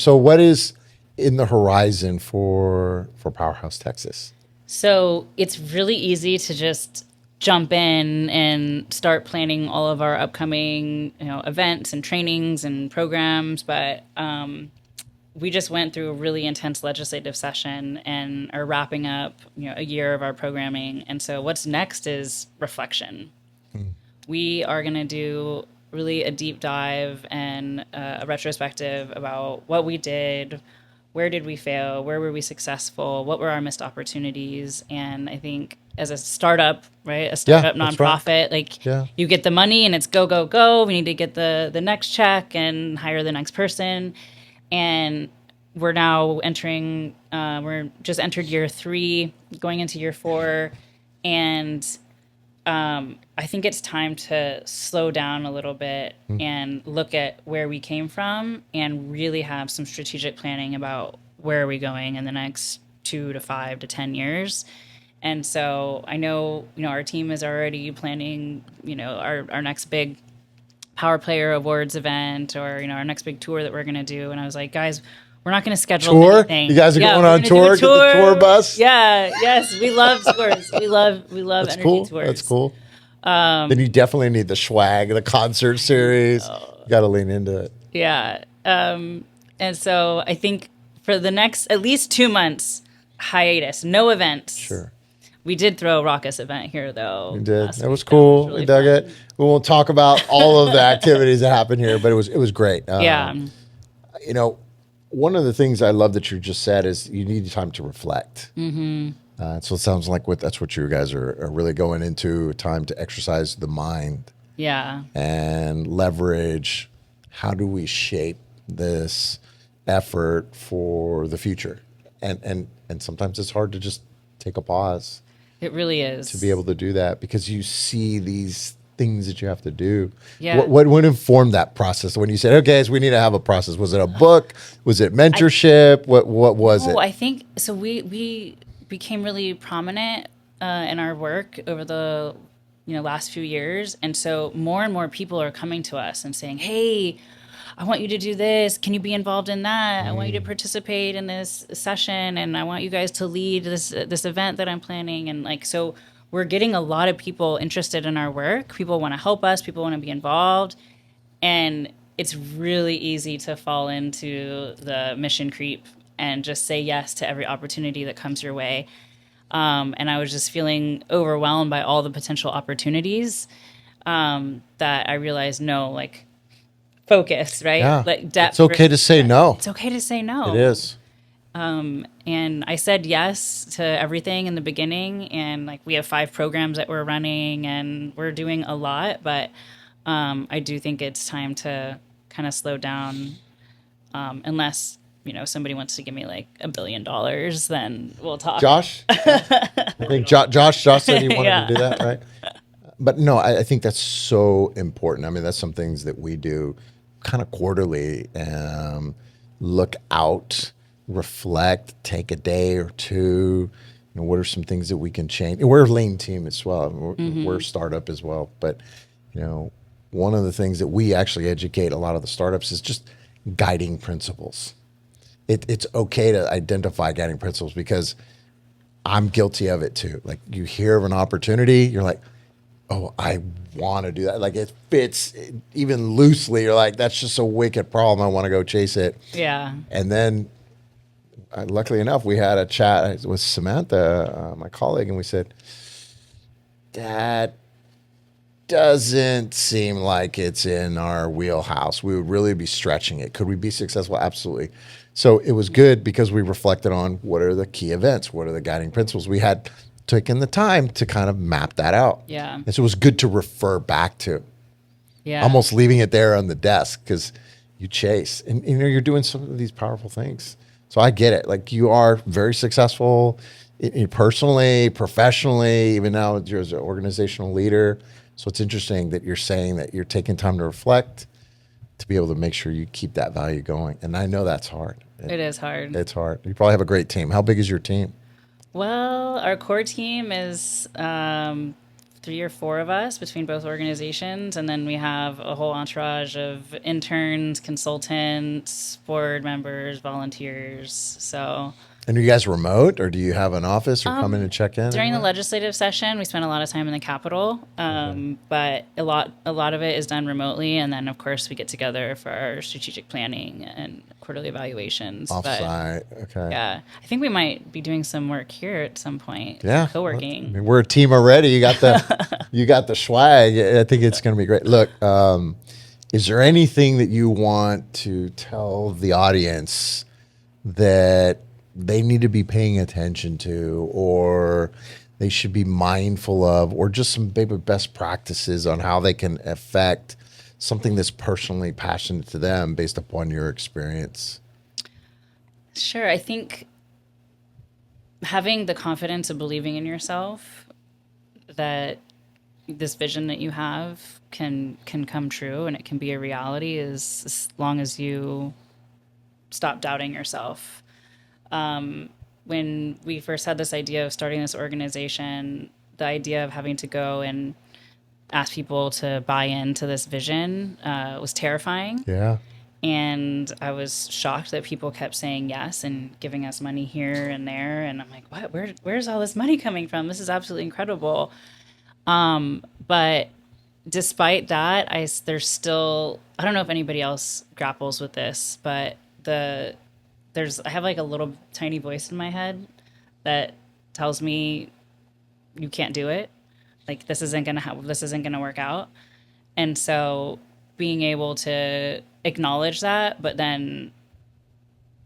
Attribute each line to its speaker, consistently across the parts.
Speaker 1: So what is in the horizon for PowerHouse Texas?
Speaker 2: So it's really easy to just jump in and start planning all of our upcoming, events and trainings and programs. But we just went through a really intense legislative session and are wrapping up, a year of our programming. And so what's next is reflection. We are going to do really a deep dive and a retrospective about what we did, where did we fail, where were we successful, what were our missed opportunities. And I think as a startup, right, a startup nonprofit, you get the money and it's go, go, go. We need to get the next check and hire the next person. And we're now we're just entered year 3, going into year 4. And I think it's time to slow down a little bit and look at where we came from and really have some strategic planning about where are we going in the next 2 to 5 to 10 years. And so I know, our team is already planning, our next big Power Player Awards event or, our next big tour that we're going to do. And I was like, guys, we're not going to schedule anything.
Speaker 1: You guys are going on tour? Get the tour bus?
Speaker 2: Yeah. Yes. We love tours. We love
Speaker 1: That's
Speaker 2: energy
Speaker 1: cool.
Speaker 2: tours.
Speaker 1: That's cool. Then you definitely need the swag, the concert series. You got to lean into it.
Speaker 2: Yeah. And so I think for the next at least 2 months, hiatus, no events.
Speaker 1: Sure.
Speaker 2: We did throw a raucous event here, though.
Speaker 1: We did. That was cool. We dug it. We won't talk about all of the activities that happened here, but it was great.
Speaker 2: Yeah.
Speaker 1: One of the things I love that you just said is you need time to reflect. Mm-hmm. So it sounds like that's what you guys are really going into, time to exercise the mind.
Speaker 2: Yeah.
Speaker 1: And leverage how do we shape this effort for the future. And sometimes it's hard to just take a pause.
Speaker 2: It really is.
Speaker 1: To be able to do that because you see these things that you have to do.
Speaker 2: Yeah.
Speaker 1: What informed that process? When you said, okay, so we need to have a process. Was it a book? Was it mentorship? What was it?
Speaker 2: I think so. We became really prominent in our work over the last few years, and so more and more people are coming to us and saying, "Hey, I want you to do this. Can you be involved in that? I want you to participate in this session, and I want you guys to lead this event that I'm planning." And so we're getting a lot of people interested in our work. People want to help us. People want to be involved, and it's really easy to fall into the mission creep and just say yes to every opportunity that comes your way. And I was just feeling overwhelmed by all the potential opportunities that I realized, no, focus, right?
Speaker 1: Yeah.
Speaker 2: Depth.
Speaker 1: It's okay to say no.
Speaker 2: It's okay to say no.
Speaker 1: It is.
Speaker 2: And I said yes to everything in the beginning. And we have 5 programs that we're running and we're doing a lot. But I do think it's time to kind of slow down unless somebody wants to give me $1 billion, then we'll talk.
Speaker 1: Josh? I think Josh said he wanted to do that, right? But no, I think that's so important. I mean, that's some things that we do kind of quarterly. Look out, reflect, take a day or two. What are some things that we can change? And we're a lean team as well. We're a startup as well. But, one of the things that we actually educate a lot of the startups is just guiding principles. It's okay to identify guiding principles because I'm guilty of it too. You hear of an opportunity, you're like, oh, I want to do that. It fits even loosely. You're like, that's just a wicked problem. I want to go chase it.
Speaker 2: Yeah.
Speaker 1: And then luckily enough, we had a chat with Samantha, my colleague, and we said, that doesn't seem like it's in our wheelhouse. We would really be stretching it. Could we be successful? Absolutely. So it was good because we reflected on what are the key events, what are the guiding principles. We had taken the time to kind of map that out.
Speaker 2: Yeah.
Speaker 1: And so it was good to refer back to.
Speaker 2: Yeah.
Speaker 1: Almost leaving it there on the desk because you chase. And you're doing some of these powerful things. So I get it. You are very successful personally, professionally, even now you're as an organizational leader. So it's interesting that you're saying that you're taking time to reflect to be able to make sure you keep that value going. And I know that's hard.
Speaker 2: It is hard.
Speaker 1: It's hard. You probably have a great team. How big is your team?
Speaker 2: Well, our core team is 3 or 4 of us between both organizations, and then we have a whole entourage of interns, consultants, board members, volunteers. So
Speaker 1: And are you guys remote, or do you have an office, or come in and check in?
Speaker 2: during the
Speaker 1: anywhere?
Speaker 2: legislative session, we spent a lot of time in the Capitol, but a lot of it is done remotely, and then of course we get together for our strategic planning and quarterly evaluations. But
Speaker 1: Offsite, okay.
Speaker 2: yeah, I think we might be doing some work here at some point.
Speaker 1: Yeah,
Speaker 2: co-working.
Speaker 1: I mean, we're a team already. You got the you got the swag. I think it's going to be great. Look, is there anything that you want to tell the audience that they need to be paying attention to, or they should be mindful of, or just some maybe best practices on how they can affect something that's personally passionate to them based upon your experience?
Speaker 2: Sure. I think having the confidence of believing in yourself that this vision that you have can come true and it can be a reality as long as you stop doubting yourself. When we first had this idea of starting this organization, the idea of having to go and ask people to buy into this vision was terrifying.
Speaker 1: Yeah.
Speaker 2: And I was shocked that people kept saying yes and giving us money here and there. And I'm like, what? Where's all this money coming from? This is absolutely incredible. But despite that, there's still, I don't know if anybody else grapples with this, but I have like a little tiny voice in my head that tells me you can't do it. Like this isn't gonna work out. And so being able to acknowledge that, but then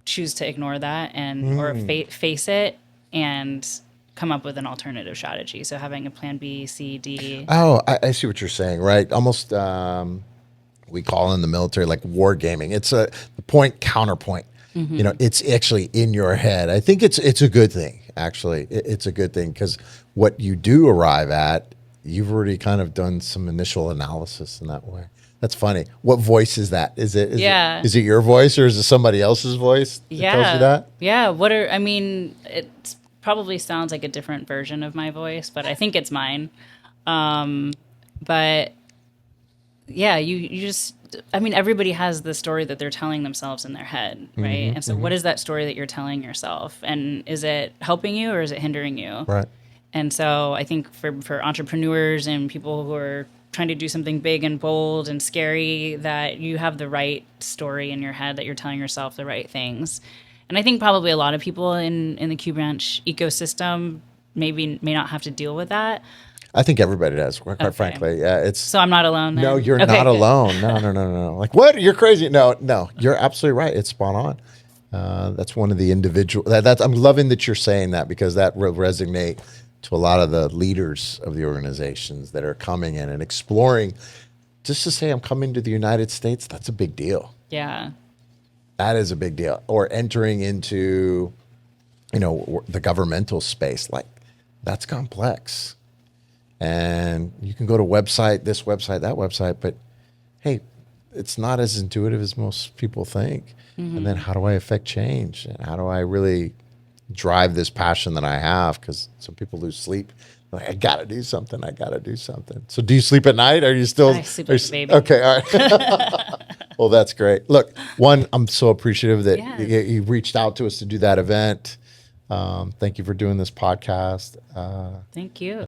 Speaker 2: choose to ignore that or face it and come up with an alternative strategy. So having a plan B, C, D.
Speaker 1: Oh, I see what you're saying, right? Almost, we call in the military like wargaming. It's the point counterpoint. You know, it's actually in your head. I think it's a good thing, actually. It's a good thing because what you do arrive at, you've already kind of done some initial analysis in that way. That's funny. What voice is that? Is it your voice or is it somebody else's voice that tells you that?
Speaker 2: Yeah. It probably sounds like a different version of my voice, but I think it's mine. But yeah, you just, everybody has the story that they're telling themselves in their head, right? And so what is that story that you're telling yourself? And is it helping you or is it hindering you?
Speaker 1: Right.
Speaker 2: And so I think for entrepreneurs and people who are trying to do something big and bold and scary, that you have the right story in your head, that you're telling yourself the right things. And I think probably a lot of people in the Q Branch ecosystem may not have to deal with that.
Speaker 1: I think everybody does, quite frankly. Yeah,
Speaker 2: so I'm not alone then?
Speaker 1: No, you're not alone. No. Like, what? You're crazy. No, you're absolutely right. It's spot on. That's one of the individual. I'm loving that you're saying that because that will resonate to a lot of the leaders of the organizations that are coming in and exploring. Just to say I'm coming to the United States, that's a big deal.
Speaker 2: Yeah.
Speaker 1: That is a big deal. Or entering into, the governmental space. Like, that's complex. And you can go to website, this website, that website, but hey, it's not as intuitive as most people think. And then how do I affect change? And how do I really drive this passion that I have? Because some people lose sleep. Like, I got to do something. So do you sleep at night? Are you still?
Speaker 2: I sleep like a baby.
Speaker 1: Okay, all right. Well, that's great. Look, I'm so appreciative that you reached out to us to do that event. Thank you for doing this podcast.
Speaker 2: Thank you.